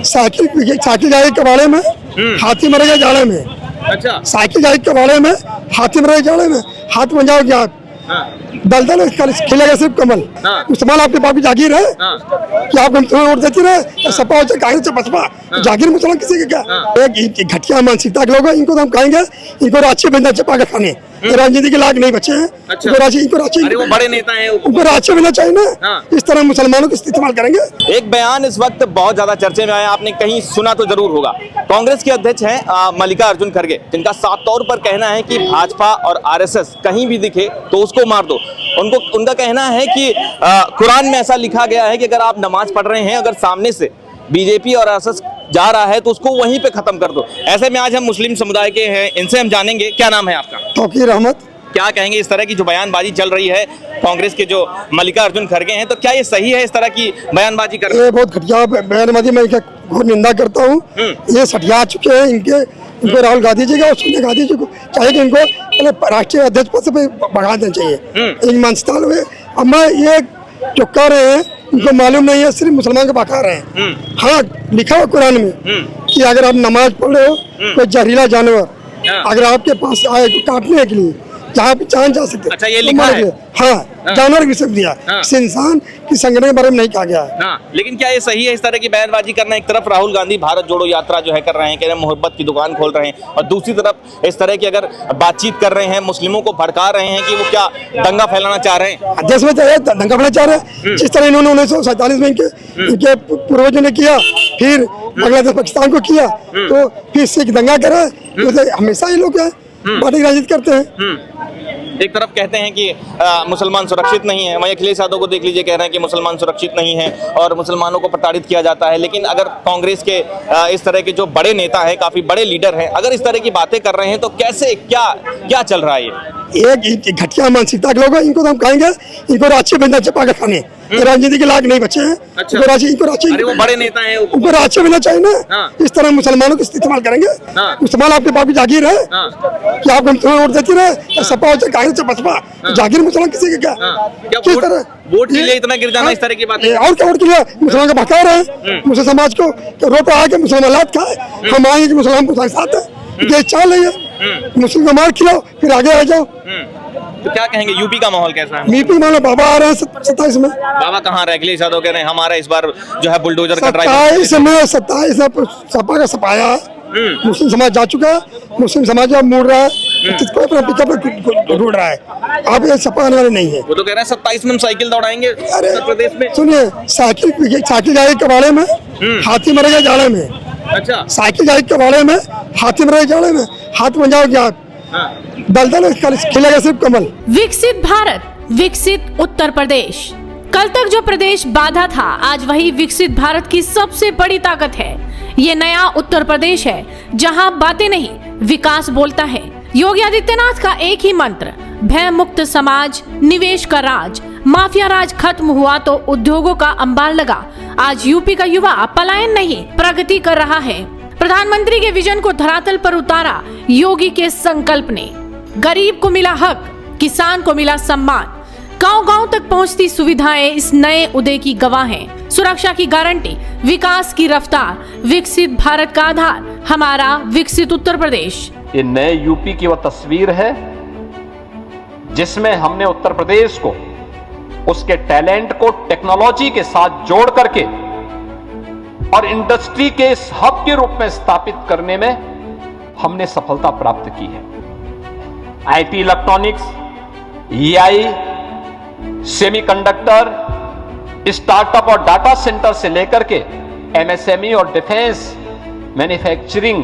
Cycle गाड़ी के बारे में हाथी मरेगा जाड़े में। अच्छा, साइकिल गाड़ी के बारे में हाथी मरेगा जाड़े में, हाथ बन जाओ क्या दलदल खिलेगा सिर्फ कमल। मुसलमान आपके बाप की जागीर है कि आप वोट देती रहे, सपा हो कांग्रेस से बसपा, जागीर मुसलमान किसी का क्या। एक घटिया मानसिकता के लोग हैं, इनको तो हम कहेंगे इनको रांची बंदा चपा के खाने, राजनीति के लायक नहीं बचे हैं। अच्छा। इनको रांची अरे वो बड़े नेता हैं, उनको रांची मिलना चाहिए ना। इस तरह मुसलमानों को इस्तेमाल करेंगे। एक बयान इस वक्त बहुत ज्यादा चर्चे में आया, आपने कहीं सुना तो जरूर होगा। कांग्रेस के अध्यक्ष हैं मल्लिकार्जुन खड़गे, जिनका साफ तौर पर कहना है कि भाजपा और आरएसएस कहीं भी दिखे तो उसको मार दो। उनका कहना है कि कुरान में ऐसा लिखा गया है कि अगर आप नमाज पढ़ रहे हैं, अगर सामने से बीजेपी और आरएसएस जा रहा है तो उसको वहीं पे खत्म कर दो। ऐसे में आज हम मुस्लिम समुदाय के हैं, इनसे हम जानेंगे। क्या नाम है आपका? तौकीर अहमद। क्या कहेंगे इस तरह की जो बयानबाजी चल रही है कांग्रेस के जो मल्लिकार्जुन खड़गे हैं, तो क्या ये सही है इस तरह की बयानबाजी कर? ये बहुत घटिया बयानबाजी, मैं इनका घोर निंदा करता हूँ। ये सटिया चुके हैं, इनको राहुल गांधी जी का और सोनिया गांधी जी को चाहिए कि इनको पहले राष्ट्रीय अध्यक्ष पद से बढ़ा देना चाहिए। एक मानसिकता हुए अब मैं ये जो कर रहे हैं उनको मालूम नहीं है, सिर्फ मुसलमान को बका रहे हैं। हाँ, लिखा हुआ कुरान में कि अगर आप नमाज पढ़ रहे हो, कोई जहरीला जानवर अगर आपके पास आए तो काटने के लिए जहाँ पे चांद जा सकते। अच्छा, ये लिखा है? हाँ, जानवर भी सब दिया, इंसान की संगठन के बारे में नहीं कहा गया है। हाँ, लेकिन क्या ये सही है इस तरह की बयानबाजी करना? एक तरफ राहुल गांधी भारत जोड़ो यात्रा जो है कर रहे हैं, कह रहे हैं मोहब्बत की दुकान खोल रहे हैं, और दूसरी तरफ इस तरह की अगर बातचीत कर रहे हैं, मुस्लिमों को भड़का रहे हैं कि वो क्या दंगा फैलाना चाह रहे हैं। देश में दंगा फैलाना चाह रहे हैं, जिस तरह इन्होंने 1947 में इनके पूर्वजों ने किया, फिर बांग्लादेश पाकिस्तान को किया, तो फिर सिख दंगा करा। हमेशा ये लोग पार्टी राजनीति करते हैं। एक तरफ कहते हैं कि मुसलमान सुरक्षित नहीं है, वहीं अखिलेश यादव को देख लीजिए, कह रहे हैं कि मुसलमान सुरक्षित नहीं है और मुसलमानों को प्रताड़ित किया जाता है। लेकिन अगर कांग्रेस के इस तरह के जो बड़े नेता हैं, काफी बड़े लीडर हैं, अगर इस तरह की बातें कर रहे हैं तो कैसे क्या चल रहा है ये? एक घटिया मानसिकता के लोग हैं, इनको तो हम कहेंगे इनको रांची बंदा चपा के खाने, राजनीति के लायक नहीं बचे हैं। अच्छा। इनको रांची अरे वो बड़े नेता हैं, उनको रांची मिलना चाहिए ना। इस तरह मुसलमानों को इस्तेमाल करेंगे। मुसलमान आपके बाप की जागीर है कि आप वोट देती रहे, सपा हो कांग्रेस से बसपा, जागीर मुसलमान किसी का क्या। किस तरह वोट के लिए इतना गिर जाना, इस तरह की बातें? और क्या वोट के लिए मुसलमान का भड़का रहे हैं। मुस्लिम समाज को रोट रहा है कि मुसलमान लात खाए, हम आएंगे कि मुसलमान साथ है, ये चाल नहीं है। मुस्लिम का मार खिलाओ फिर आगे आ जाओ। तो क्या कहेंगे, यूपी का माहौल कैसा है? यूपी मानो बाबा आ रहे हैं 27 में। बाबा कहाँ रहे? अखिलेश यादव कह रहे हैं हमारा इस बार जो है बुलडोजर का ड्राइव। 27 में सपा का सपाया है, मुस्लिम समाज जा चुका है, मुस्लिम समाज अब मुड़ रहा है, पिकअप ढूंढ रहा है। आप ये सपा आने वाले नहीं है। वो तो कह रहे हैं 27 में हम साइकिल दौड़ाएंगे उत्तर प्रदेश में। सुनिए, साइकिल गाड़ी के बारे में हाथी मरेगा जाड़े में। अच्छा, साइकिल गाड़ी के बारे में हाथी मरेगा जाड़े में, हाथ बन जाओ क्या दलदल खिलेगा सिर्फ कमल। विकसित भारत, विकसित उत्तर प्रदेश। कल तक जो प्रदेश बाधा था, आज वही विकसित भारत की सबसे बड़ी ताकत है। ये नया उत्तर प्रदेश है जहां बातें नहीं, विकास बोलता है। योगी आदित्यनाथ का एक ही मंत्र, भय मुक्त समाज, निवेश का राज। माफिया राज खत्म हुआ तो उद्योगों का अंबार लगा। आज यूपी का युवा पलायन नहीं, प्रगति कर रहा है। प्रधानमंत्री के विजन को धरातल पर उतारा योगी के संकल्प ने। गरीब को मिला हक, किसान को मिला सम्मान, गांव-गांव तक पहुंचती सुविधाएं इस नए उदय की गवाह हैं। सुरक्षा की गारंटी, विकास की रफ्तार, विकसित भारत का आधार, हमारा विकसित उत्तर प्रदेश। ये नए यूपी की वह तस्वीर है जिसमें हमने उत्तर प्रदेश को उसके टैलेंट को टेक्नोलॉजी के साथ जोड़ करके और इंडस्ट्री के इस हब के रूप में स्थापित करने में हमने सफलता प्राप्त की है। IT, electronics, EI, semiconductor, startup और डाटा सेंटर से लेकर के एमएसएमई और डिफेंस मैन्युफैक्चरिंग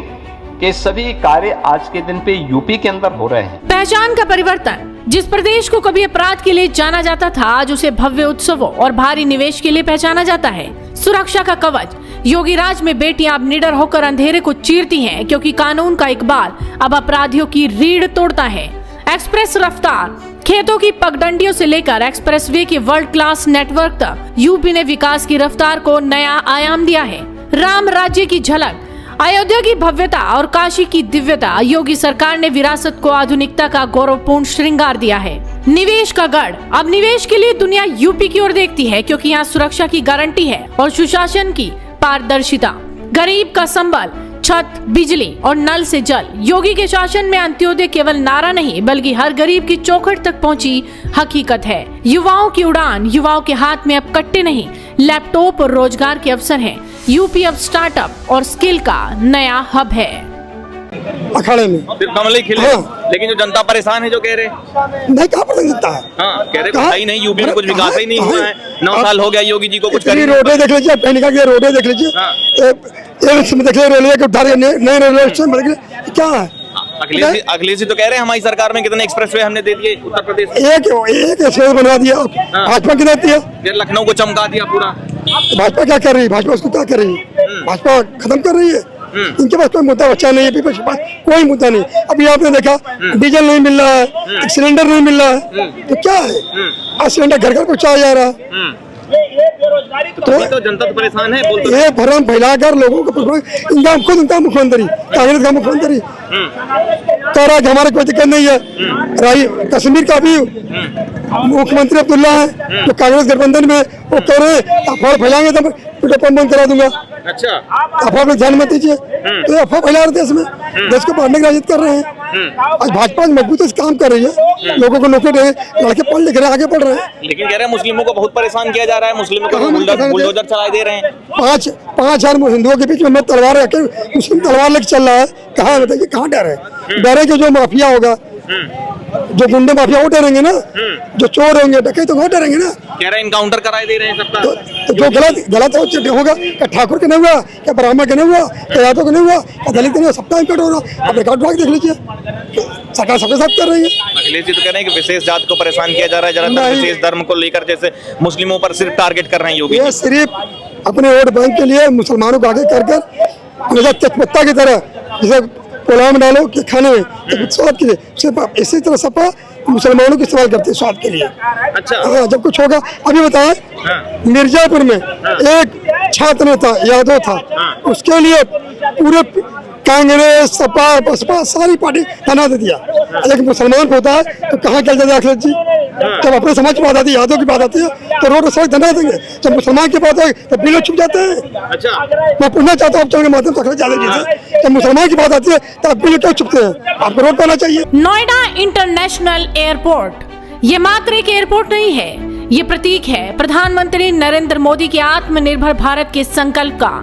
के सभी कार्य आज के दिन पे यूपी के अंदर हो रहे हैं। पहचान का परिवर्तन, जिस प्रदेश को कभी अपराध के लिए जाना जाता था, आज उसे भव्य उत्सवों और भारी निवेश के लिए पहचाना जाता है। सुरक्षा का कवच, योगी राज में बेटियां अब निडर होकर अंधेरे को चीरती हैं, क्योंकि कानून का इकबाल अब अपराधियों की रीढ़ तोड़ता है। एक्सप्रेस रफ्तार, खेतों की पगडंडियों से लेकर एक्सप्रेसवे के वर्ल्ड क्लास नेटवर्क तक यूपी ने विकास की रफ्तार को नया आयाम दिया है। राम राज्य की झलक, अयोध्या की भव्यता और काशी की दिव्यता, योगी सरकार ने विरासत को आधुनिकता का गौरवपूर्ण श्रृंगार दिया है। निवेश का गढ़, अब निवेश के लिए दुनिया यूपी की ओर देखती है, क्योंकि यहाँ सुरक्षा की गारंटी है और सुशासन की पारदर्शिता। गरीब का संबल, छत, बिजली और नल से जल। योगी के शासन में अंत्योदय केवल नारा नहीं बल्कि हर गरीब की चौखट तक पहुंची हकीकत है। युवाओं की उड़ान, युवाओं के हाथ में अब कट्टे नहीं, लैपटॉप और रोजगार के अवसर हैं। यूपी अब स्टार्टअप और स्किल का नया हब है। अखाड़े में सिर्फ कमल ही खिले, हाँ। लेकिन जो जनता परेशान है, जो कह रहे नहीं, कहाँ पर जनता है? हाँ, कह रहे कहाँ? ही नहीं, यूपी में कुछ विकास ही नहीं कहाँ? हुआ है। 9 साल हो गया योगी जी को कुछ इतनी करने रोडें देख लीजिए, पहले का ये रोडें देख लीजिए, हाँ। एक इसमें देख लीजिए रेलवे के उद्धार, नए रेलवे स्टेशन बन गए, क्या है? अखिलेश जी तो कह रहे हैं हमारी सरकार में कितने एक्सप्रेसवे हमने दे दिए उत्तर प्रदेश में। एक एक्सप्रेस बनवा दिया, भाजपा की देती है। फिर लखनऊ को चमका दिया पूरा। भाजपा क्या कर रही है? भाजपा उसको क्या कर रही है? भाजपा खत्म कर रही है। इनके पास कोई मुद्दा बच्चा नहीं है, विपक्ष के पास कोई मुद्दा नहीं। अभी आपने देखा डीजल नहीं मिल रहा है, सिलेंडर नहीं मिल रहा है, तो क्या है? आज सिलेंडर घर घर पहुंचाया जा रहा है। तो जनता तो परेशान है, बोलते ये भरम फैलाकर लोगों को, इनका मुख्यमंत्री, कांग्रेस का मुख्यमंत्री कह रहा है कि हमारे कोई दिक्कत नहीं है। कश्मीर का भी मुख्यमंत्री अब्दुल्ला है, जो कांग्रेस गठबंधन में, वो कह रहे हैं अफवाह फैलाएंगे तो पेट्रोल पंप बंद करा दूंगा। अच्छा, अफवाह पर ध्यान मत दीजिए, तो अफवाह फैला रहे देश में, देश को बांटने की राजनीति कर रहे हैं। आज भाजपा मजबूती से काम कर रही है, लोगों को नौकरी दे रहे हैं, लड़के पढ़ लिख रहे हैं, आगे बढ़ रहे हैं। लेकिन कह रहे हैं मुस्लिमों को बहुत परेशान किया जा रहा है, मुस्लिमों को बुलडोजर चला दे रहे हैं। 5,000 हिंदुओं के बीच में मैं तलवार रखे, मुस्लिम तलवार लेके चल रहा है, कहाँ बताइए, कहाँ डर है? डर है कि जो माफिया होगा, जो गुंडे माफिया वो डरेंगे ना, जो चोर होंगे, डकैत तो वो डरेंगे ना। कह रहे हैं इनकाउंटर कराए दे रहे हैं सबका। तो जो गलत होगा, क्या ठाकुर के नहीं हुआ, क्या ब्राह्मण के नहीं हुआ, क्या यादव के नहीं हुआ, क्या दलित के नहीं हुआ, सबका इम्पैक्ट हो रहा है। आप रिकॉर्ड देख लीजिए, सरकार सबके साथ कर रही है। अखिलेश जी तो कह रहे हैं कि विशेष जात को परेशान किया जा रहा है, ज्यादातर विशेष धर्म को लेकर, जैसे मुस्लिमों पर सिर्फ टारगेट कर रहे हैं योगी। ये सिर्फ अपने वोट बैंक के लिए मुसलमानों को आगे कर तेजपत्ता की तरह, जैसे पुलाव में डालो कि खाने में स्वाद के लिए, सिर्फ इसी तरह सपा मुसलमानों की इस्तेमाल करते हैं स्वाद के लिए। अच्छा, हाँ, जब कुछ होगा। अभी बताएं, मिर्जापुर में एक छात्र नेता यादव था, उसके लिए पूरे कांग्रेस, सपा, बसपा सारी पार्टी धरना दे दिया। एक मुसलमान को होता है तो कहाँ चल जाते अखिलेश जी? जब अपने समाज की बात आती है, यादव की बात आती है, तो रोड सड़क धरना देंगे। जब मुसलमान की बात है तो बिलो छुप जाते हैं। अच्छा, मैं पूछना चाहता हूँ के माध्यम से अखिलेश यादव जी से, जब मुसलमान की बात आती है तो आप बिलो क्यों छुपते हैं? आपको रोड पर आना चाहिए। नोएडा इंटरनेशनल एयरपोर्ट ये मात्र एक एयरपोर्ट नहीं है, ये प्रतीक है प्रधानमंत्री नरेंद्र मोदी के आत्मनिर्भर भारत के संकल्प का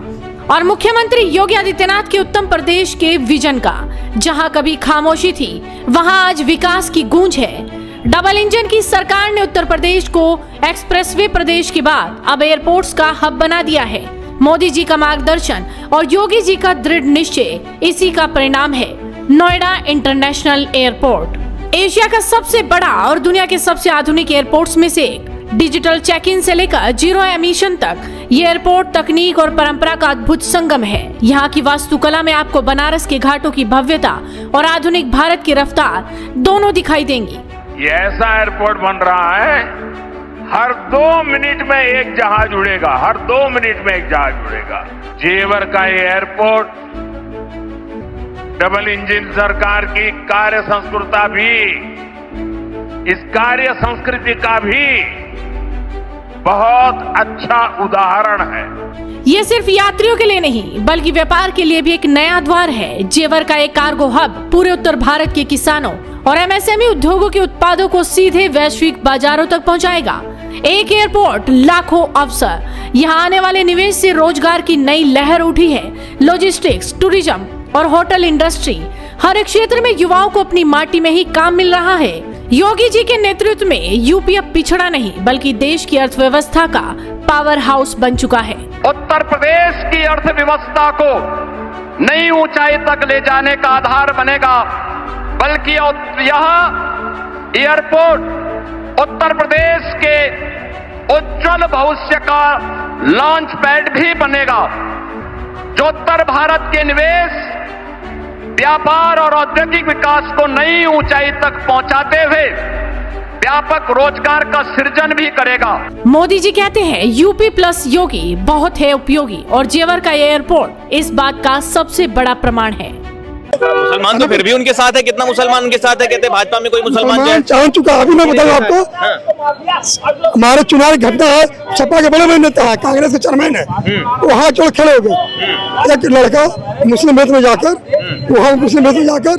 और मुख्यमंत्री योगी आदित्यनाथ के उत्तम प्रदेश के विजन का। जहां कभी खामोशी थी, वहां आज विकास की गूंज है। डबल इंजन की सरकार ने उत्तर प्रदेश को एक्सप्रेसवे प्रदेश के बाद अब एयरपोर्ट्स का हब बना दिया है। मोदी जी का मार्गदर्शन और योगी जी का दृढ़ निश्चय, इसी का परिणाम है नोएडा इंटरनेशनल एयरपोर्ट। एशिया का सबसे बड़ा और दुनिया के सबसे आधुनिक एयरपोर्ट्स में से एक। डिजिटल चेक इन से लेकर जीरो एमिशन तक ये एयरपोर्ट तकनीक और परंपरा का अद्भुत संगम है। यहाँ की वास्तुकला में आपको बनारस के घाटों की भव्यता और आधुनिक भारत की रफ्तार दोनों दिखाई देंगी। ये ऐसा एयरपोर्ट बन रहा है, हर 2 मिनट में एक जहाज उड़ेगा, हर 2 मिनट में एक जहाज उड़ेगा। जेवर का ये एयरपोर्ट डबल इंजन सरकार की कार्य संस्कृति भी, इस कार्य संस्कृति का भी बहुत अच्छा उदाहरण है। ये सिर्फ यात्रियों के लिए नहीं बल्कि व्यापार के लिए भी एक नया द्वार है। जेवर का एक कार्गो हब पूरे उत्तर भारत के किसानों और एमएसएमई उद्योगों के उत्पादों को सीधे वैश्विक बाजारों तक पहुंचाएगा। एक एयरपोर्ट, लाखों अवसर। यहाँ आने वाले निवेश से रोजगार की नई लहर उठी है। लॉजिस्टिक्स, टूरिज्म और होटल इंडस्ट्री, हर एक क्षेत्र में युवाओं को अपनी माटी में ही काम मिल रहा है। योगी जी के नेतृत्व में यूपी अब पिछड़ा नहीं बल्कि देश की अर्थव्यवस्था का पावर हाउस बन चुका है। उत्तर प्रदेश की अर्थव्यवस्था को नई ऊंचाई तक ले जाने का आधार बनेगा, बल्कि यह एयरपोर्ट उत्तर प्रदेश के उज्जवल भविष्य का लॉन्च पैड भी बनेगा, जो उत्तर भारत के निवेश, व्यापार और औद्योगिक विकास को नई ऊंचाई तक पहुंचाते हुए व्यापक रोजगार का सृजन भी करेगा। मोदी जी कहते हैं यूपी प्लस योगी बहुत है उपयोगी और जेवर का एयरपोर्ट इस बात का सबसे बड़ा प्रमाण है। मुसलमान तो फिर भी उनके साथ है, कितना मुसलमान उनके साथ है? कहते हैं भाजपा में कोई मुसलमान जो है। मुसलमान चाह चुका, अभी मैं बताऊँ आपको, हमारे चुनाव की घटना है, सपा के बड़े बड़े नेता है, कांग्रेस के चेयरमैन है, वो हाथ जोड़ खड़े हो गए। एक लड़का मुस्लिम भेद में जाकर, वहाँ मुस्लिम भेद में जाकर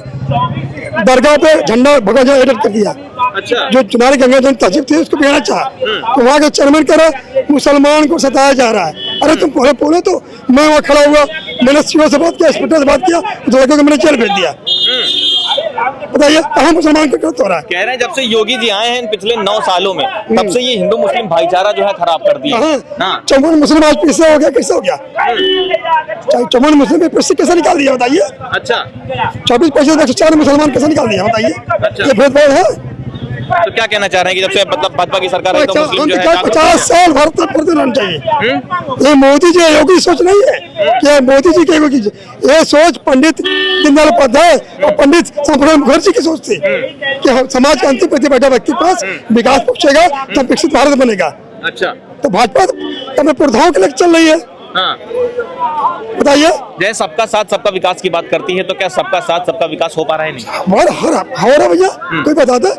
दरगाह पे झंडा भगवान जी एडिट कर दिया। अच्छा। जो चुनावी गंगा जन तहजीब थी उसको बिगाड़ना चाहा, तो वहाँ के चेयरमैन कह रहा मुसलमान को सताया जा रहा है। अरे तुम बोले तो मैं वहाँ खड़ा हुआ, मैंने सीओ से बात किया, इंस्पेक्टर से बात किया, उस लड़के को मैंने जेल भेज दिया। बताइए कहाँ मुसलमान को गलत हो रहा है? कह रहे हैं जब से योगी जी आए हैं इन पिछले 9 सालों में, तब से ये हिंदू मुस्लिम भाईचारा जो है खराब कर दिया। हाँ। चौवन मुस्लिम आज पिछले हो गया, किससे हो गया? चौवन मुस्लिम पिछले कैसे निकाल दिया बताइए? अच्छा। 24% 104 मुसलमान कैसे निकाल दिया बताइए? अच्छा। ये भेदभाव है? तो क्या कहना चाह रहे हैं कि जब से मतलब भाजपा की सरकार है तो मुस्लिम जो है 50 साल भारत में प्रति रहना चाहिए। ये मोदी जी योगी सोच नहीं है कि मोदी जी की ये सोच पंडित दीनदयाल उपाध्याय और पंडित शंकरदयाल मुखर्जी की सोच थी कि हम समाज के अंतिम प्रति बैठा व्यक्ति के पास विकास पहुंचेगा तब विकसित भारत बनेगा। अच्छा। तो भाजपा अपने प्रधानों के लिए चल रही है। हाँ। बताइए, जय सबका साथ सबका विकास की बात करती है, तो क्या सबका साथ सबका विकास हो पा रहा है? नहीं हो रहा भैया, कोई बता दे।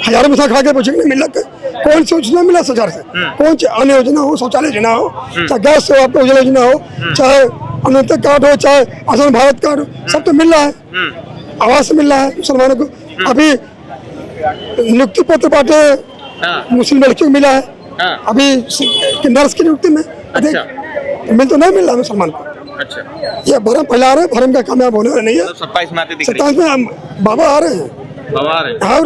हजारों में खा के पूछेंगे मिला कौन सी योजना मिला सरकार से? कौन सी अन्य योजना हो, शौचालय योजना हो, चाहे गैस हो, आपको उज्ज्वला योजना हो, चाहे अनंत कार्ड हो, चाहे आयुष्मान भारत कार्ड हो, सब तो मिल रहा है। आवास मिल रहा है मुसलमानों को। अभी नियुक्ति पत्र बांटे मुस्लिम लड़कियों को मिला है। अभी नर्स की नियुक्ति में मिल तो नहीं मिल रहा मुसलमान को। अच्छा। ये भरम फैला रहे, भरम का कामयाब होने वाला नहीं है। 27 में आते दिख रही 27 में बाबा आ रहे हैं, बाबा आ रहे हैं। हाँ।